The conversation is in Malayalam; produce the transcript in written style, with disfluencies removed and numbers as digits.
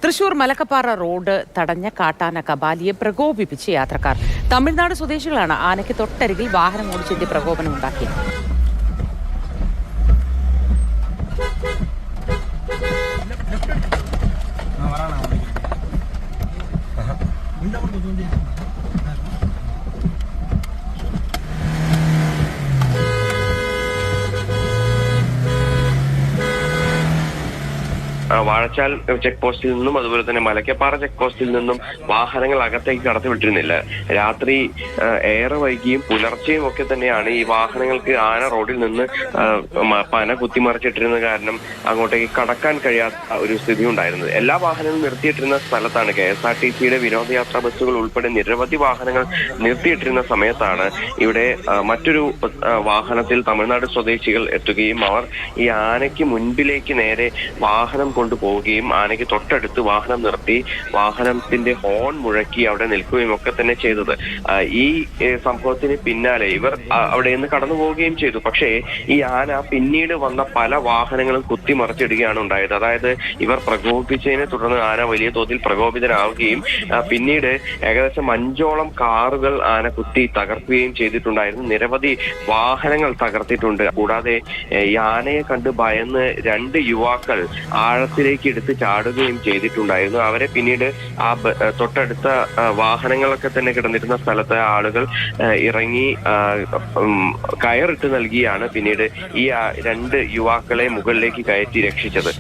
തൃശൂർ മലക്കപ്പാറ റോഡ് തടഞ്ഞ കാട്ടാന കബാലിയെ പ്രകോപിപ്പിച്ച് യാത്രക്കാർ. തമിഴ്നാട് സ്വദേശികളാണ് ആനയ്ക്ക് തൊട്ടരികിൽ വാഹനം ഓടിച്ചെത്തി പ്രകോപനമുണ്ടാക്കിയത്. വാഴച്ചാൽ ചെക്ക് പോസ്റ്റിൽ നിന്നും അതുപോലെ തന്നെ മലക്കപ്പാറ ചെക്ക് പോസ്റ്റിൽ നിന്നും വാഹനങ്ങൾ അകത്തേക്ക് കടത്തിവിട്ടിരുന്നില്ല. രാത്രി ഏറെ വൈകിയും പുലർച്ചെയും ഒക്കെ തന്നെയാണ് ഈ വാഹനങ്ങൾക്ക് ആന റോഡിൽ നിന്ന് പന കുത്തിമറിച്ചിട്ടിരുന്ന കാരണം അങ്ങോട്ടേക്ക് കടക്കാൻ കഴിയാത്ത ഒരു സ്ഥിതി ഉണ്ടായിരുന്നത്. എല്ലാ വാഹനങ്ങളും നിർത്തിയിട്ടിരുന്ന സ്ഥലത്താണ് KSRTCയുടെ വിനോദയാത്രാ ബസ്സുകൾ ഉൾപ്പെടെ നിരവധി വാഹനങ്ങൾ നിർത്തിയിട്ടിരുന്ന സമയത്താണ് ഇവിടെ മറ്റൊരു വാഹനത്തിൽ തമിഴ്നാട് സ്വദേശികൾ എത്തുകയും അവർ ഈ ആനയ്ക്ക് മുൻപിലേക്ക് നേരെ വാഹനം കൊണ്ടുപോവുകയും ആനയ്ക്ക് തൊട്ടടുത്ത് വാഹനം നിർത്തി വാഹനത്തിന്റെ ഹോൺ മുഴക്കി അവിടെ നിൽക്കുകയും ഒക്കെ തന്നെ ചെയ്തത്. ഈ സംഭവത്തിന് പിന്നാലെ ഇവർ അവിടെ നിന്ന് കടന്നു പോവുകയും ചെയ്തു. പക്ഷേ ഈ ആന പിന്നീട് വന്ന പല വാഹനങ്ങളും കുത്തിമറിച്ചിടുകയാണ് ഉണ്ടായത്. അതായത് ഇവർ പ്രകോപിപ്പിച്ചതിനെ തുടർന്ന് ആന വലിയ തോതിൽ പ്രകോപിതനാവുകയും പിന്നീട് ഏകദേശം 5ഓളം കാറുകൾ ആന കുത്തി തകർക്കുകയും ചെയ്തിട്ടുണ്ടായിരുന്നു. നിരവധി വാഹനങ്ങൾ തകർത്തിട്ടുണ്ട്. കൂടാതെ ഈ ആനയെ കണ്ട് ഭയന്ന് 2 യുവാക്കൾ ആഴത്തിലേക്ക് എടുത്ത് ചാടുകയും ചെയ്തിട്ടുണ്ടായിരുന്നു. അവരെ പിന്നീട് ആ തൊട്ടടുത്ത വാഹനങ്ങളൊക്കെ തന്നെ കിടന്നിരുന്ന സ്ഥലത്തെ ആളുകൾ ഇറങ്ങി കയറിട്ട് നൽകിയാണ് പിന്നീട് ഈ 2 യുവാക്കളെ മുകളിലേക്ക് കയറ്റി രക്ഷിച്ചത്.